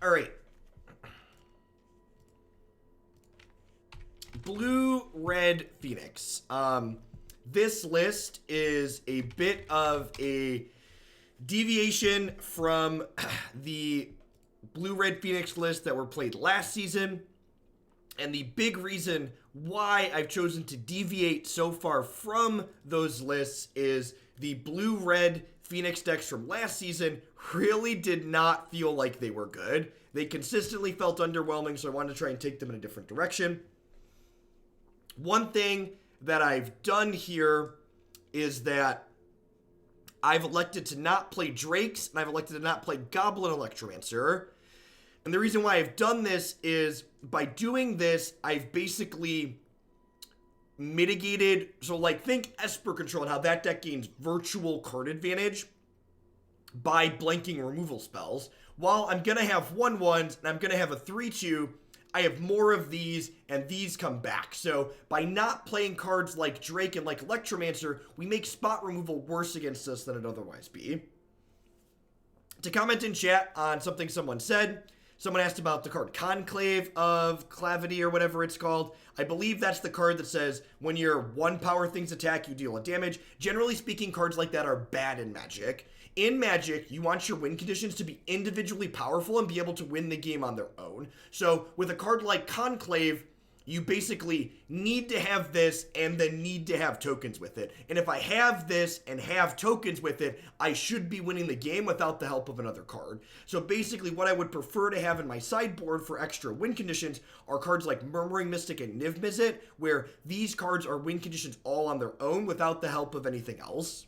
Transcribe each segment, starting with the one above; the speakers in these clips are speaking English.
All right. Blue-Red Phoenix. This list is a bit of a deviation from the Blue-Red Phoenix list that were played last season. And the big reason why I've chosen to deviate so far from those lists is the Blue-Red Phoenix decks from last season really did not feel like they were good. They consistently felt underwhelming, so I wanted to try and take them in a different direction. One thing that I've done here is that I've elected to not play Drakes, and I've elected to not play Goblin Electromancer. And the reason why I've done this is, by doing this, I've basically mitigated, so like, think Esper Control and how that deck gains virtual card advantage by blanking removal spells. While I'm going to have 1/1s, and I'm going to have a 3/2, I have more of these, and these come back. So by not playing cards like Drake and like Electromancer, we make spot removal worse against us than it'd otherwise be. To comment in chat on something someone said, someone asked about the card Conclave of Clavity or whatever it's called. I believe that's the card that says when your 1 power things attack, you deal a damage. Generally speaking, cards like that are bad in Magic. In Magic, you want your win conditions to be individually powerful and be able to win the game on their own. So with a card like Conclave, you basically need to have this and then need to have tokens with it. And if I have this and have tokens with it, I should be winning the game without the help of another card. So basically what I would prefer to have in my sideboard for extra win conditions are cards like Murmuring Mystic and Niv-Mizzet, where these cards are win conditions all on their own without the help of anything else.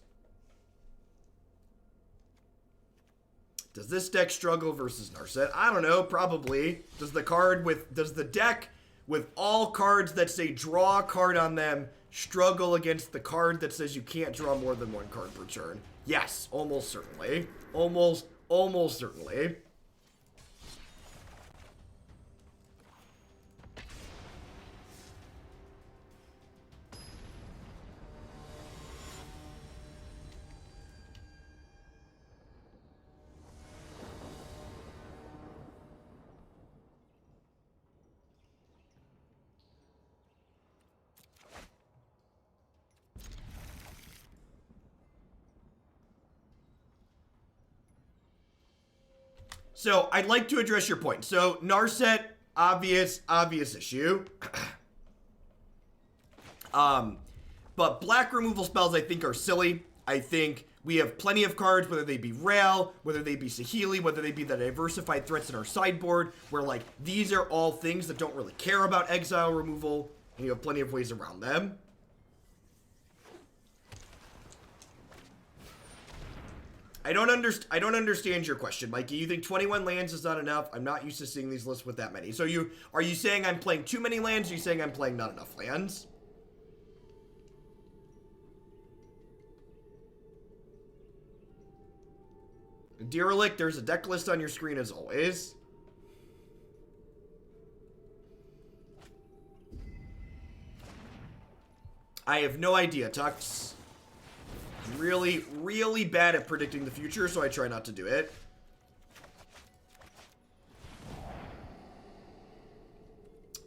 Does this deck struggle versus Narset? I don't know, probably. Does the deck with all cards that say draw a card on them struggle against the card that says you can't draw more than 1 card per turn? Yes, almost certainly. Almost certainly. So, I'd like to address your point. So, Narset, obvious issue. But black removal spells, I think, are silly. I think we have plenty of cards, whether they be Rail, whether they be Saheeli, whether they be the diversified threats in our sideboard, where, like, these are all things that don't really care about exile removal, and you have plenty of ways around them. I don't understand your question, Mikey. You think 21 lands is not enough? I'm not used to seeing these lists with that many. So are you saying I'm playing too many lands? Or are you saying I'm playing not enough lands? Derelict, there's a deck list on your screen as always. I have no idea, Tux. Really, really bad at predicting the future, so I try not to do it.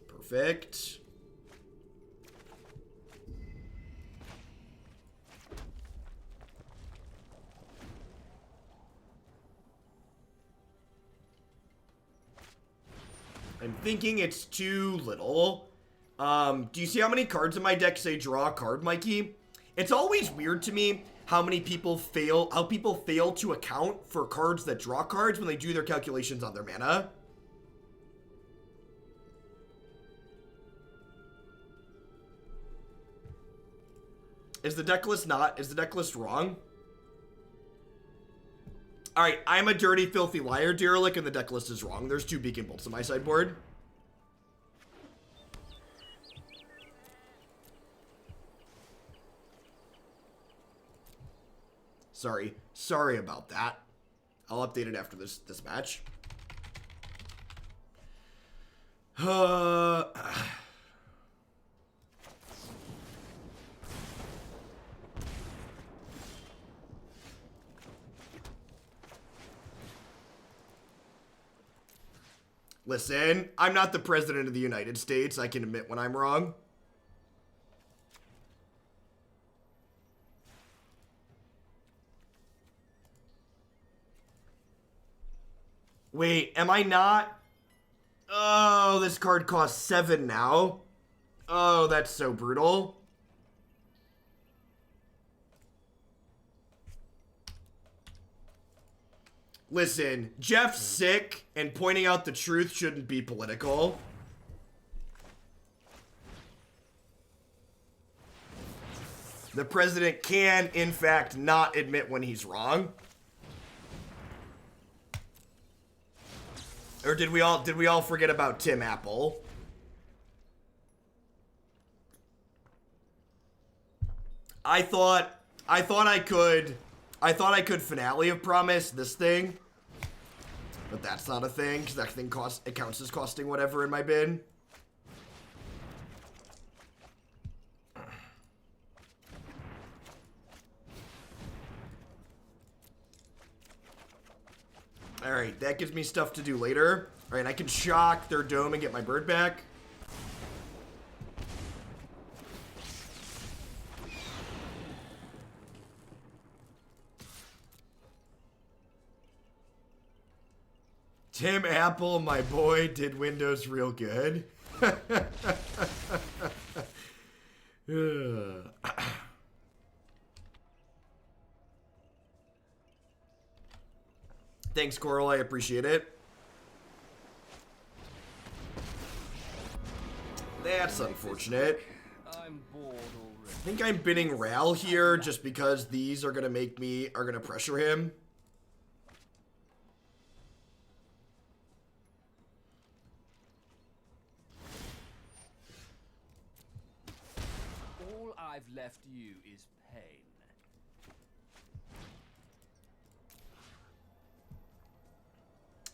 Perfect. I'm thinking it's too little. Do you see how many cards in my deck say draw a card, Mikey? It's always weird to me how people fail to account for cards that draw cards when they do their calculations on their mana. Is the deck list wrong? Alright, I'm a dirty, filthy liar, Derelict, and the deck list is wrong. There's 2 Beacon Bolts on my sideboard. Sorry about that. I'll update it after this match. Listen, I'm not the president of the United States. I can admit when I'm wrong. Wait, am I not? Oh, this card costs 7 now. Oh, that's so brutal. Listen, Jeff's sick, and pointing out the truth shouldn't be political. The president can, in fact, not admit when he's wrong. Or did we all forget about Tim Apple? I thought I could finale of Promise this thing, but that's not a thing because that thing counts as costing whatever in my bin. All right, that gives me stuff to do later. All right, I can shock their dome and get my bird back. Tim Apple, my boy, did Windows real good. Thanks, Coral. I appreciate it. That's unfortunate. I'm bored already. I think I'm binning Ral here just because these are gonna pressure him. All I've left you is pain.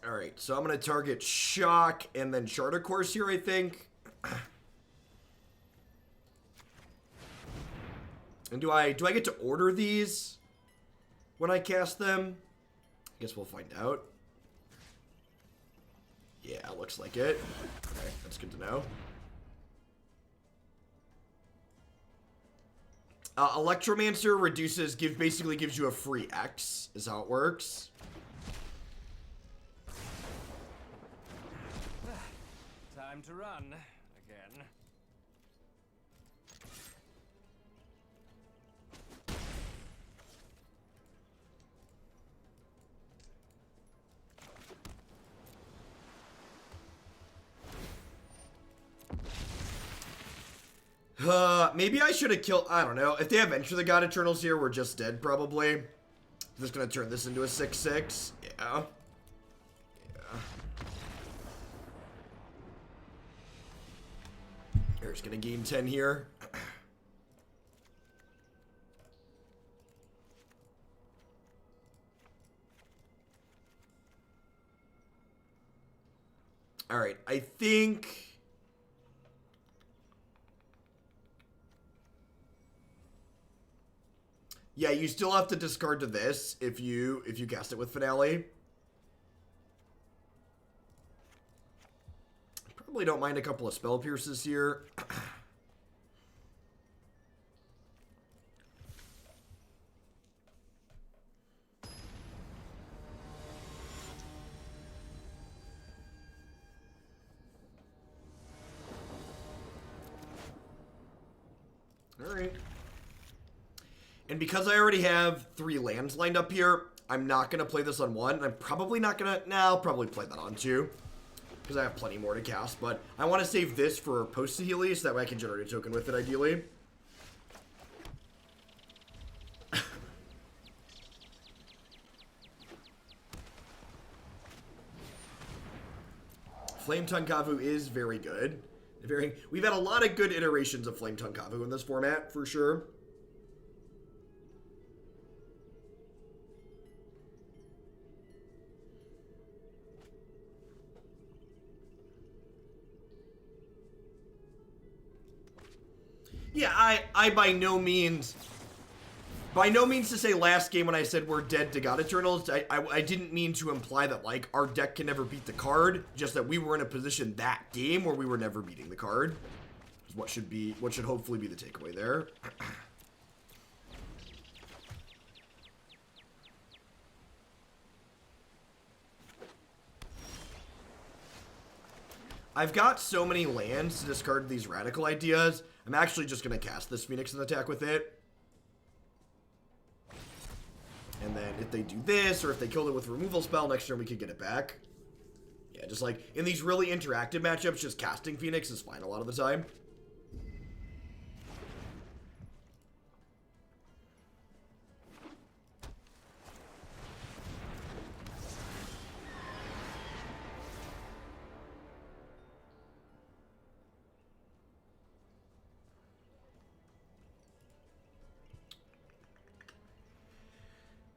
Alright, so I'm gonna target Shock and then Charter Course here, I think. And do I get to order these when I cast them? I guess we'll find out. Yeah, looks like it. Okay, that's good to know. Electromancer basically gives you a free X, is how it works. Time to run again. Maybe I should have killed, I don't know. If they have Enter the God Eternals here, we're just dead, probably. I'm just gonna turn this into a 6/6. Yeah. Here's gonna gain 10 here. Alright, I think... Yeah, you still have to discard to this if you cast it with Finale. Probably don't mind a couple of Spell Pierces here. Alright. And because I already have 3 lands lined up here, I'm not going to play this on 1. I'm probably not going to... Nah, I'll probably play that on 2. Because I have plenty more to cast. But I want to save this for post-Saheeli, so that way I can generate a token with it, ideally. Flame Tongue Kavu is very good. We've had a lot of good iterations of Flame Tongue Kavu in this format, for sure. Yeah, I by no means By no means to say last game when I said we're dead to God Eternals, I didn't mean to imply that, like, our deck can never beat the card, just that we were in a position that game where we were never beating the card. What should hopefully be the takeaway there. I've got so many lands to discard these radical ideas. I'm actually just going to cast this Phoenix and attack with it. And then if they do this, or if they killed it with removal spell, next turn we could get it back. Yeah, just like in these really interactive matchups, just casting Phoenix is fine a lot of the time.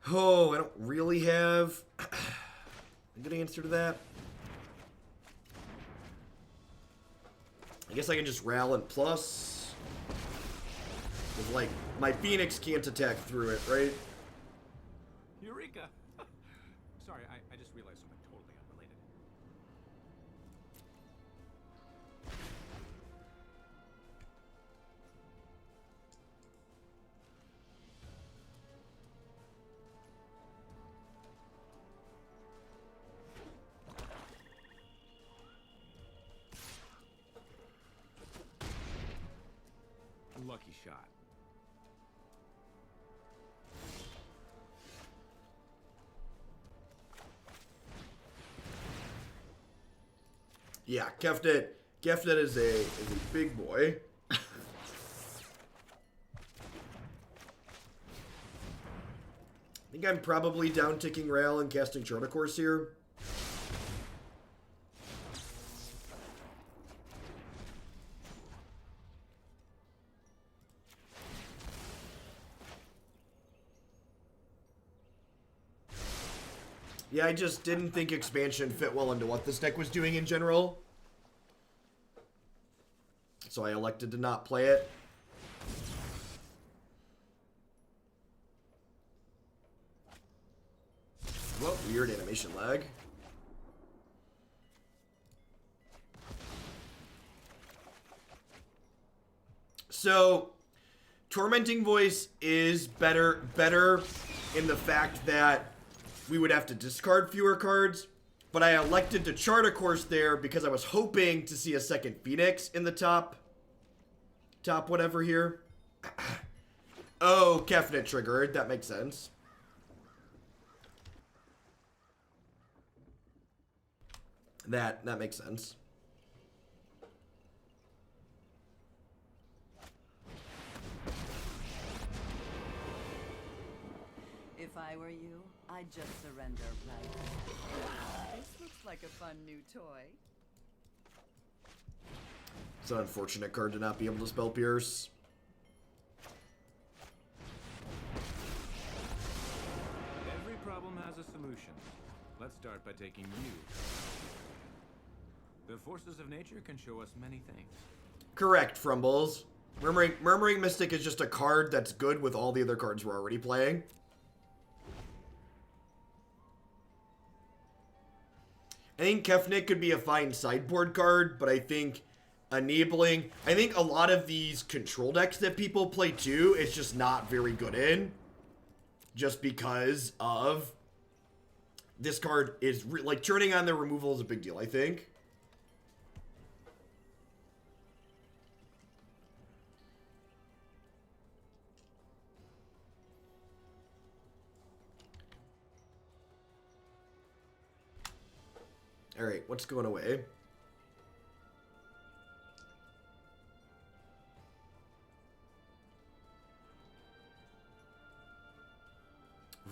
Oh, I don't really have a good answer to that. I guess I can just Ral and plus. Because, like, my Phoenix can't attack through it, right? Eureka! Sorry, I just realized something totally unrelated. Lucky shot. Yeah, Kefnet is a big boy. I think I'm probably down ticking Rail and casting Charter Course here. Yeah, I just didn't think expansion fit well into what this deck was doing in general. So I elected to not play it. Whoa, weird animation lag. So, Tormenting Voice is better in the fact that we would have to discard fewer cards, but I elected to chart a course there because I was hoping to see a second Phoenix in the top whatever here. Oh, Kefnet triggered. That makes sense. That makes sense. If I were you, I'd just surrender right now. This looks like a fun new toy. It's an unfortunate card to not be able to spell Pierce. Every problem has a solution. Let's start by taking you. The forces of nature can show us many things. Correct, Frumbles. Murmuring Mystic is just a card that's good with all the other cards we're already playing. I think Kefnet could be a fine sideboard card, but I think enabling... I think a lot of these control decks that people play too, it's just not very good in. Just because of... This card is... like, turning on the removal is a big deal, I think. Alright, what's going away?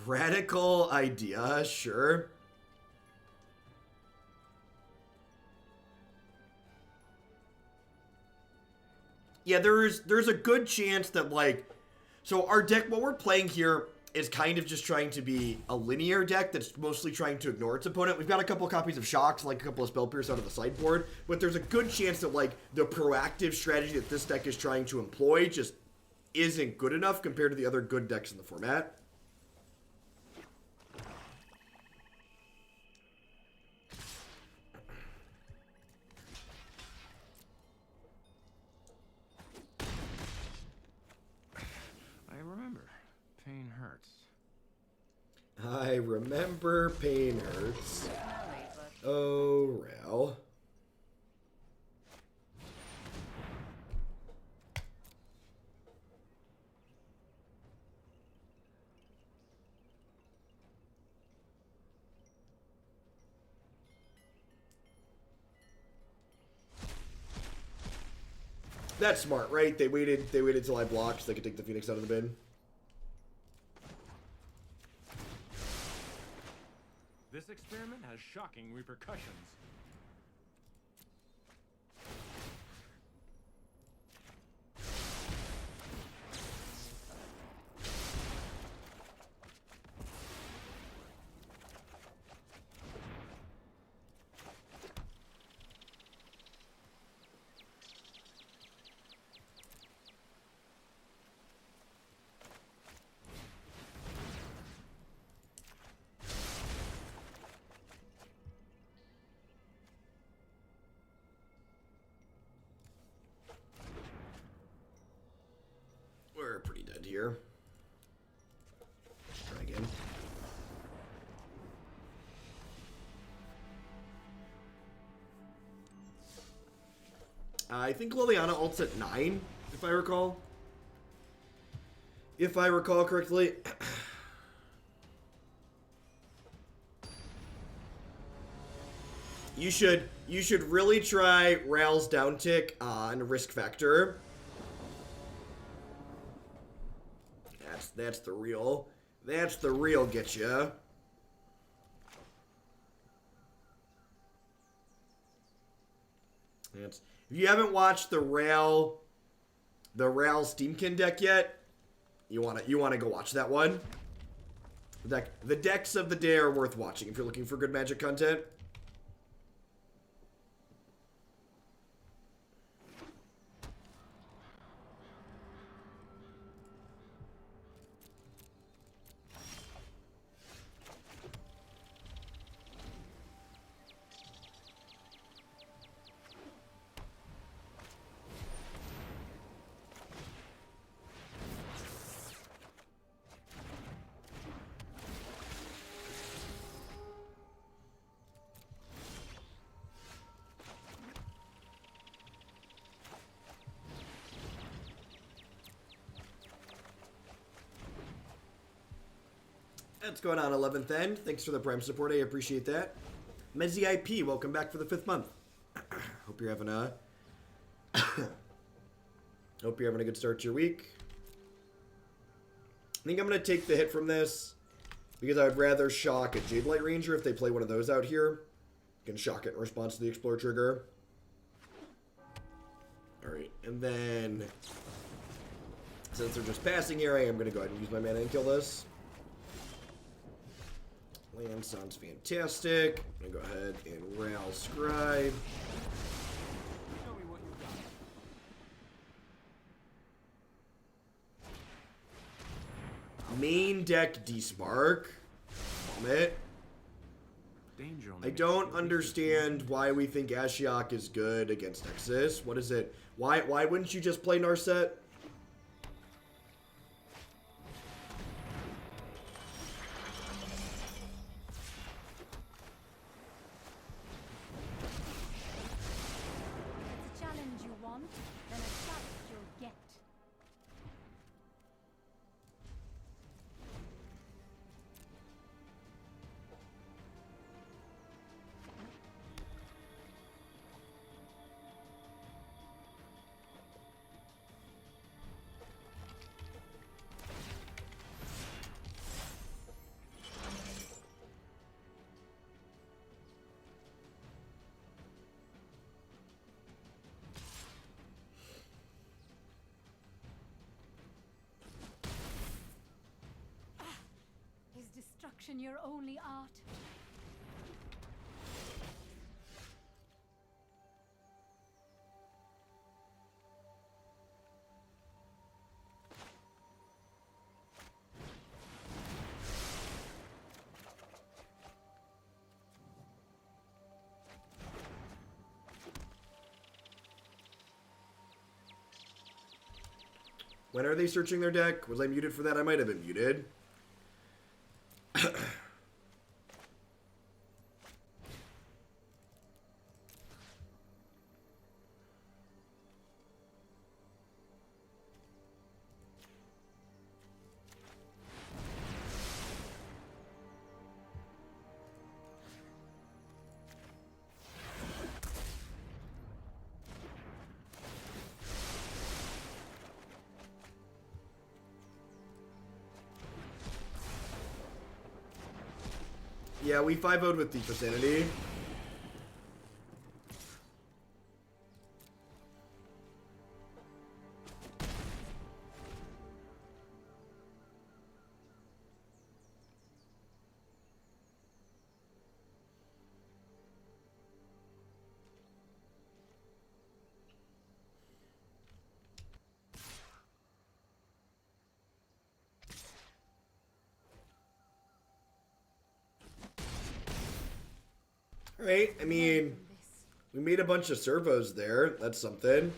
Radical idea, sure. Yeah, there's a good chance that, like... So our deck, what we're playing here is kind of just trying to be a linear deck that's mostly trying to ignore its opponent. We've got a couple copies of Shocks, like a couple of Spell Pierce out of the sideboard, but there's a good chance that, like, the proactive strategy that this deck is trying to employ just isn't good enough compared to the other good decks in the format. I remember. Pain hurts. I remember pain hurts. Smelly, but Oh, Ral. That's smart, right? They waited till I blocked so they could take the Phoenix out of the bin. This experiment has shocking repercussions. We're pretty dead here. Try again. I think Liliana ults at 9, if I recall. If I recall correctly. You should really try Ral's downtick on risk factor. That's the real get ya. If you haven't watched the Ral Steamkin deck yet, you wanna go watch that one. The decks of the day are worth watching if you're looking for good Magic content. What's going on, 11th End? Thanks for the Prime support. I appreciate that. Mezzy IP, welcome back for the 5th month. Hope you're having a good start to your week. I think I'm going to take the hit from this because I'd rather shock a Jade Light Ranger if they play one of those out here. You can shock it in response to the Explore trigger. Alright, and then since they're just passing here, I am going to go ahead and use my mana and kill this. Land sounds fantastic. I'm going to go ahead and Ral Scribe. Show me what you've got. Main deck Despark. Vomit. Danger only I makes don't you understand why we think Ashiok is good against Nexus. What is it? Why wouldn't you just play Narset? It's a challenge you want, then a challenge you'll get. Is destruction your only art? When are they searching their deck? Was I muted for that? I might have been muted. Yeah, we 5-0'd with the Vicinity. Alright, I mean, we made a bunch of servos there. That's something.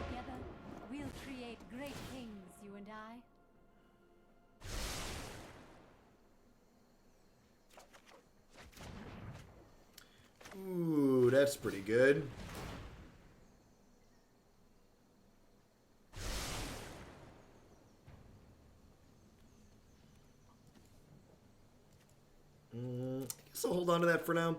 Together, we'll create great things, you and I. Ooh, that's pretty good. I guess I'll hold on to that for now.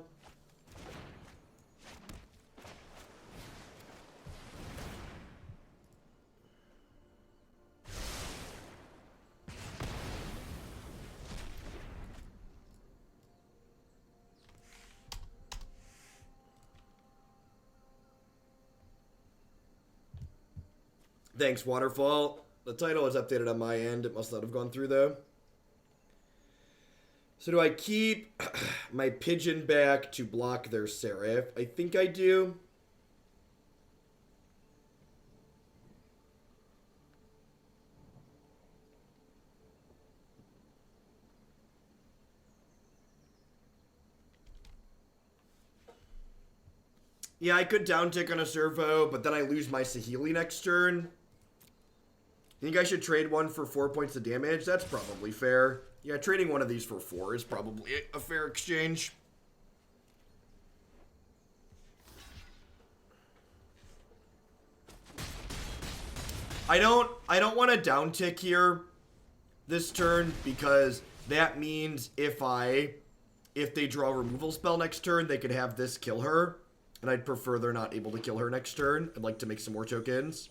Thanks, Waterfall. The title is updated on my end. It must not have gone through, though. So do I keep my Pigeon back to block their Seraph? I think I do. Yeah, I could down tick on a servo, but then I lose my Saheeli next turn. Think I should trade one for 4 points of damage? That's probably fair. Yeah, trading one of these for 4 is probably a fair exchange. I don't want to down tick here this turn because that means if they draw a removal spell next turn, they could have this kill her. And I'd prefer they're not able to kill her next turn. I'd like to make some more tokens.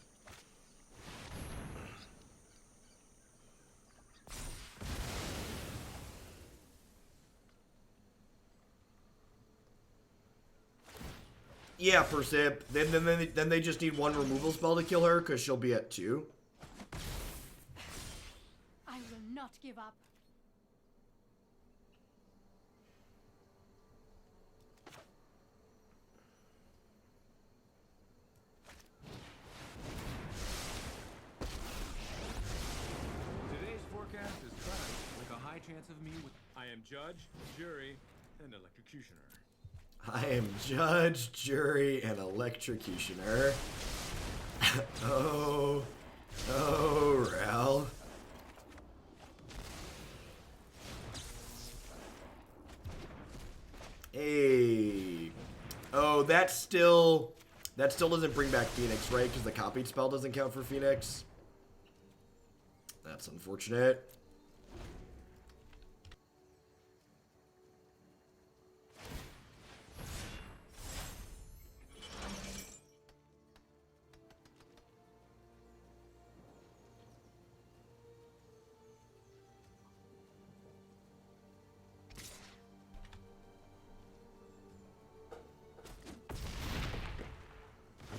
Yeah, Persip. Then they just need one removal spell to kill her because she'll be at 2. I will not give up. Today's forecast is cloudy with a high chance of me with. I am judge, jury, and electrocutioner. I am judge, jury, and electrocutioner. Oh, Ralph. Hey. Oh, that still doesn't bring back Phoenix, right? Because the copied spell doesn't count for Phoenix. That's unfortunate.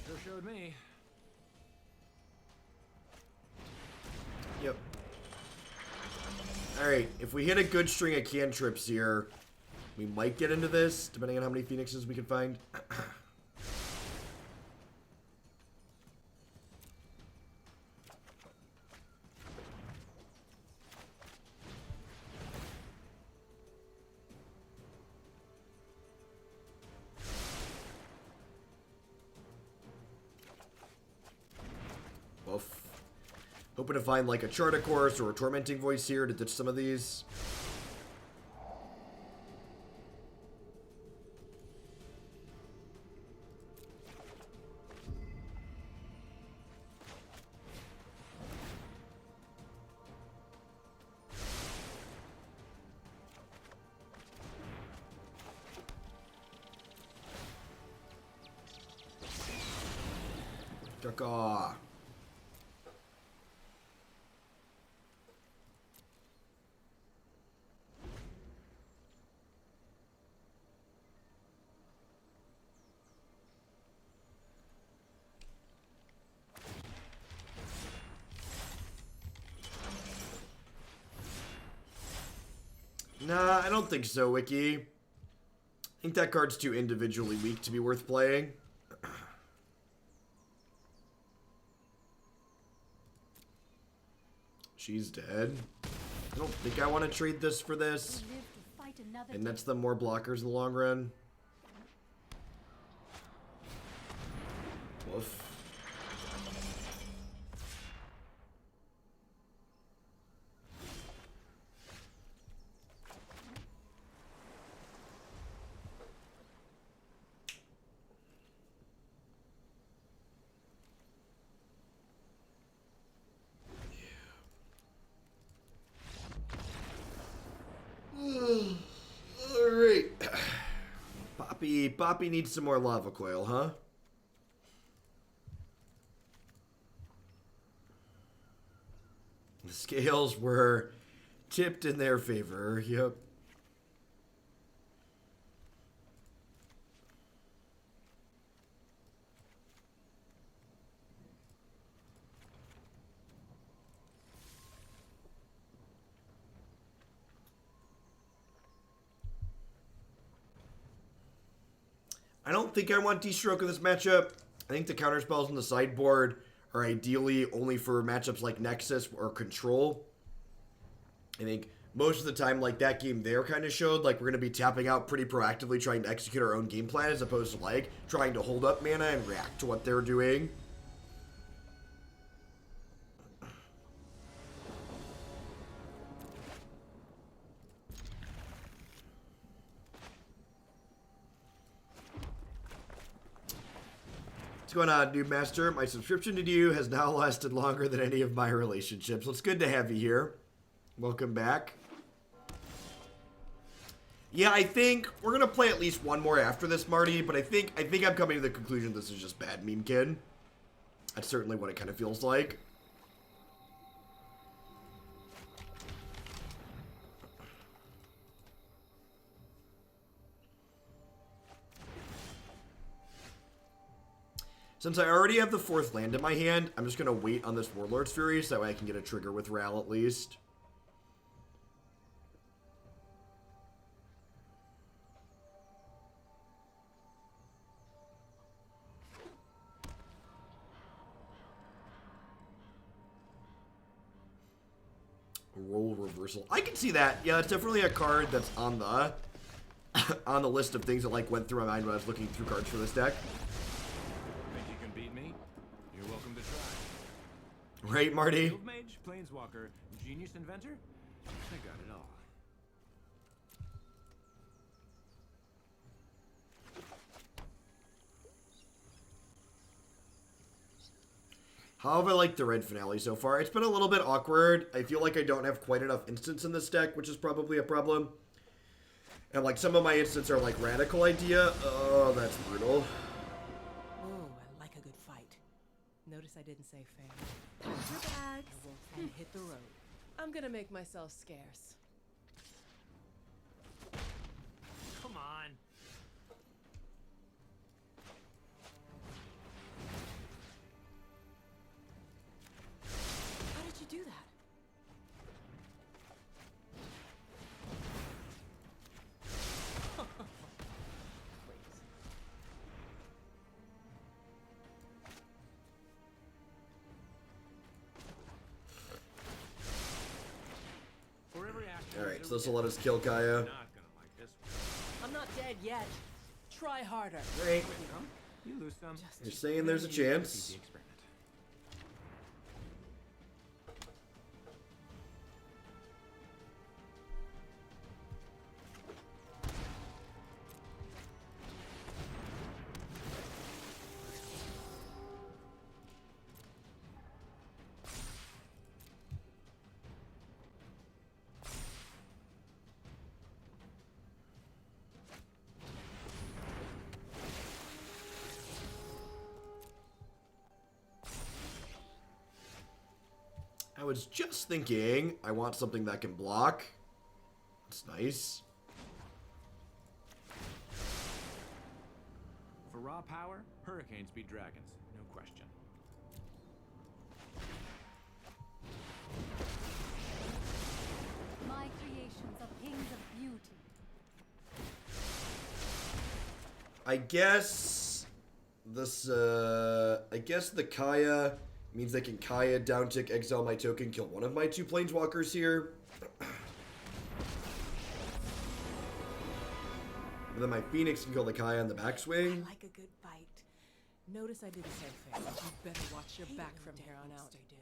Sure showed me. Yep. Alright, if we hit a good string of cantrips here, We might get into this, depending on how many Phoenixes we can find. Woof. Hoping to find like a Charter Course or a Tormenting Voice here to ditch some of these. Caw. Nah, I don't think so, Wiki. I think that card's too individually weak to be worth playing. She's dead. I don't think I want to trade this for this. And that's the more blockers in the long run. Woof. Alright. Poppy needs some more Lava Coil, huh? The scales were tipped in their favor, yep. I don't think I want D-Stroke in this matchup. I think the counterspells on the sideboard are ideally only for matchups like Nexus or Control. I think most of the time, like that game there kind of showed, like we're going to be tapping out pretty proactively trying to execute our own game plan as opposed to like trying to hold up mana and react to what they're doing. What's going on, Noob Master? My subscription to you has now lasted longer than any of my relationships. Well, it's good to have you here. Welcome back. Yeah, I think we're gonna play at least one more after this, Marty. But I think I'm coming to the conclusion this is just bad meme kid. That's certainly what it kind of feels like. Since I already have the fourth land in my hand, I'm just going to wait on this Warlord's Fury so that way I can get a trigger with Ral at least. Roll Reversal. I can see that. Yeah, it's definitely a card that's on the on the list of things that like went through my mind when I was looking through cards for this deck. Right, Marty? Field Mage, Planeswalker, Genius Inventor? I got it all. How have I liked the red finale so far? It's been a little bit awkward. I feel like I don't have quite enough instants in this deck, which is probably a problem. And like some of my instants are like radical idea. Oh, that's brutal. Oh, I like a good fight. Notice I didn't say fair. Pack your bags and hit the road. I'm gonna make myself scarce. Come on. How did you do that? Alright, so this will let us kill Kaya. Not gonna like this one. I'm not dead yet. Try harder. Great. You lose some. You're saying there's a chance. The experiment. I was just thinking, I want something that can block. That's nice. For raw power, hurricanes beat dragons, no question. My creations are kings of beauty. I guess this, I guess the Kaya means they can Kaya, down tick, exile my token, kill one of my 2 planeswalkers here. And then my Phoenix can kill the Kaya in the backswing. I like a good fight. Notice I didn't say fair. You better watch your back from here on out. I did.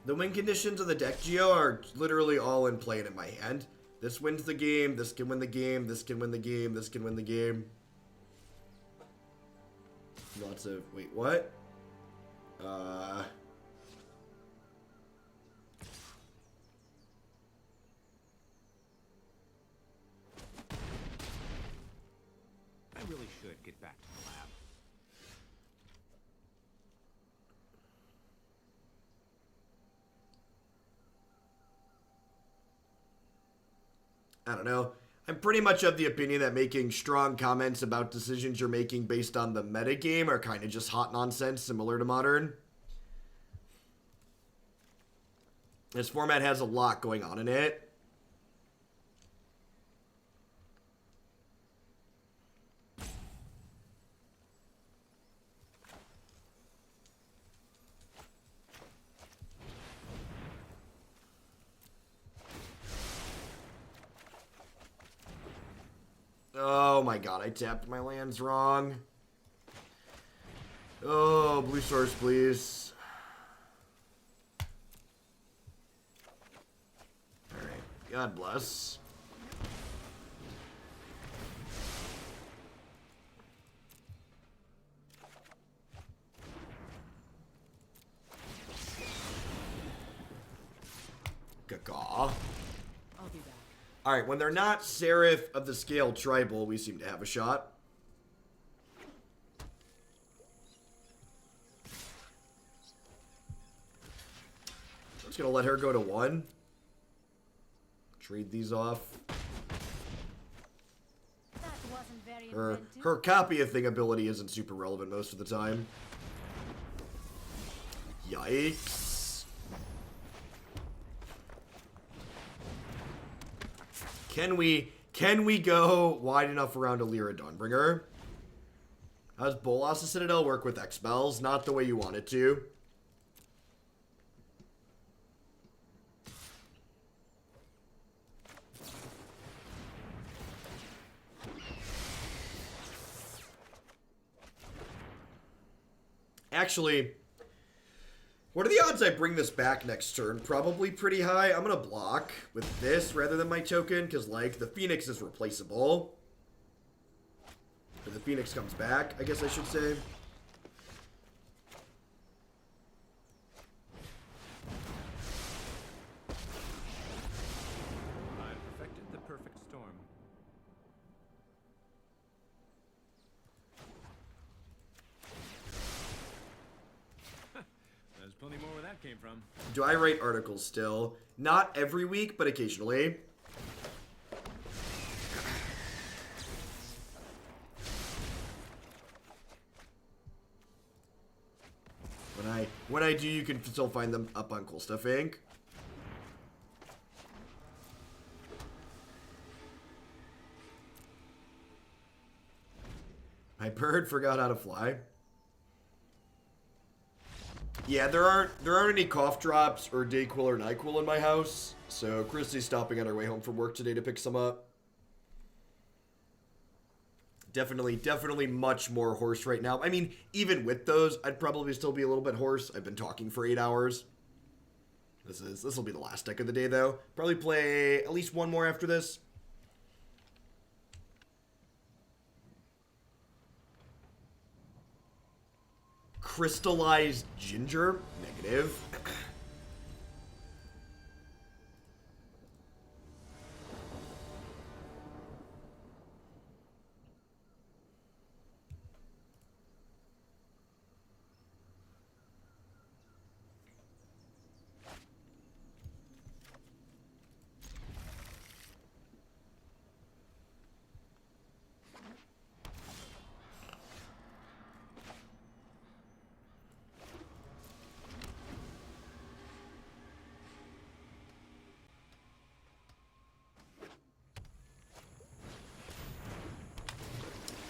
The win conditions of the deck Geo are literally all in play in my hand. This wins the game, this can win the game, this can win the game, this can win the game. Lots of, wait, what? I really should get back to the lab. I don't know. I'm pretty much of the opinion that making strong comments about decisions you're making based on the metagame are kind of just hot nonsense, similar to Modern. This format has a lot going on in it. Oh my god, I tapped my lands wrong. Oh, blue source, please. Alright, God bless. Gaga. I'll be back. Alright, when they're not Seraph of the Scale Tribal, we seem to have a shot. I'm just gonna let her go to 1. Trade these off. That wasn't very Her inventive. copy of thing ability isn't super relevant most of the time. Yikes. Can we go wide enough around Alira Dawnbringer? How does Bolas the Citadel work with X-Spells? Not the way you want it to. Actually, what are the odds I bring this back next turn? Probably pretty high. I'm going to block with this rather than my token, because, like, the Phoenix is replaceable. Or the Phoenix comes back, I guess I should say. I perfected the perfect storm. There's plenty more where that came from. Do I write articles still? Not every week, but occasionally. When I do, you can still find them up on Cool Stuff Inc. My bird forgot how to fly. Yeah, there aren't any cough drops or Dayquil or NyQuil in my house, so Christy's stopping on her way home from work today to pick some up. Definitely much more hoarse right now. I mean, even with those, I'd probably still be a little bit hoarse. I've been talking for 8 hours. This will be the last deck of the day, though. Probably play at least one more after this. Crystallized Ginger, negative.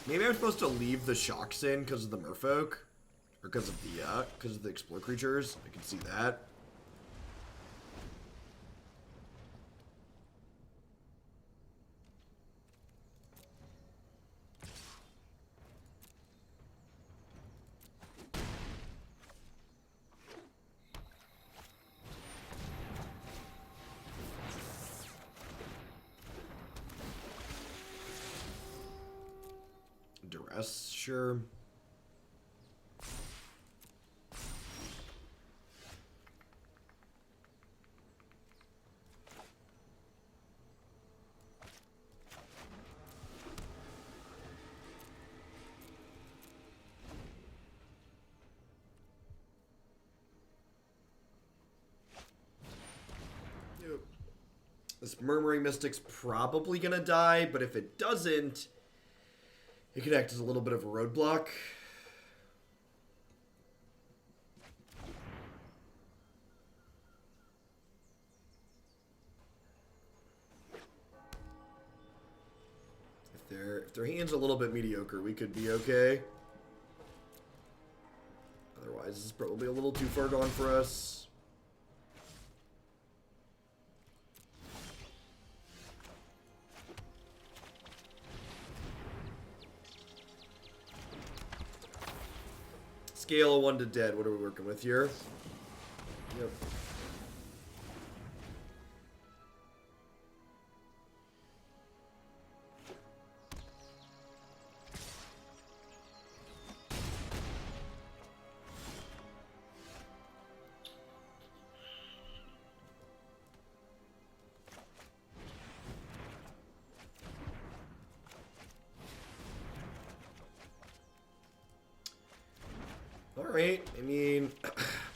Maybe I'm supposed to leave the shocks in because of the merfolk, or because of the explore creatures. I can see that. Duress, sure. This Murmuring Mystic's probably gonna die, but if it doesn't, it could act as a little bit of a roadblock. If their hand's a little bit mediocre, we could be okay. Otherwise, this is probably a little too far gone for us. Scale of 1 to dead. What are we working with here? Yep. Alright, I mean,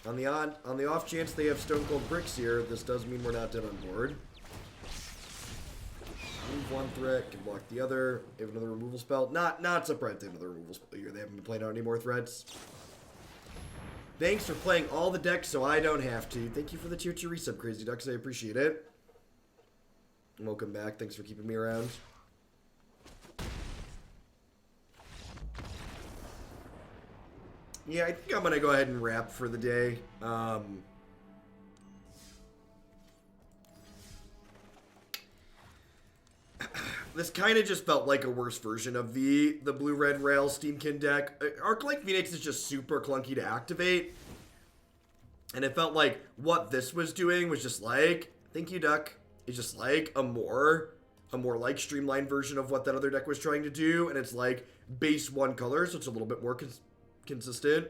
on the off chance they have Stone Cold Bricks here, this does mean we're not dead on board. Move one threat, can block the other. They have another removal spell. Not surprised they have another removal spell here. They haven't been playing out any more threats. Thanks for playing all the decks so I don't have to. Thank you for the tier 2 resub, Crazy Ducks. I appreciate it. Welcome back. Thanks for keeping me around. Yeah, I think I'm going to go ahead and wrap for the day. This kind of just felt like a worse version of the blue-red rail Steamkin deck. Arclight Phoenix is just super clunky to activate. And it felt like what this was doing was just like, thank you, Duck. It's just like a more like streamlined version of what that other deck was trying to do. And it's like base 1 color, so it's a little bit more consistent.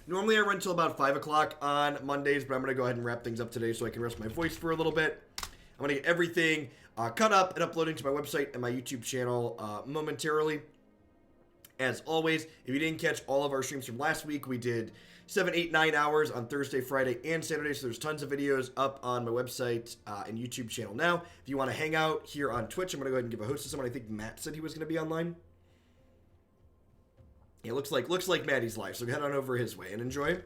Normally I run till about 5 o'clock on Mondays, but I'm going to go ahead and wrap things up today so I can rest my voice for a little bit. I'm going to get everything cut up and uploading to my website and my YouTube channel momentarily. As always, if you didn't catch all of our streams from last week, we did 7, 8, 9 hours on Thursday, Friday, and Saturday, so there's tons of videos up on my website and YouTube channel now. If you want to hang out here on Twitch, I'm going to go ahead and give a host to someone. I think Matt said he was going to be online. It looks like Maddie's live, so head on over his way and enjoy.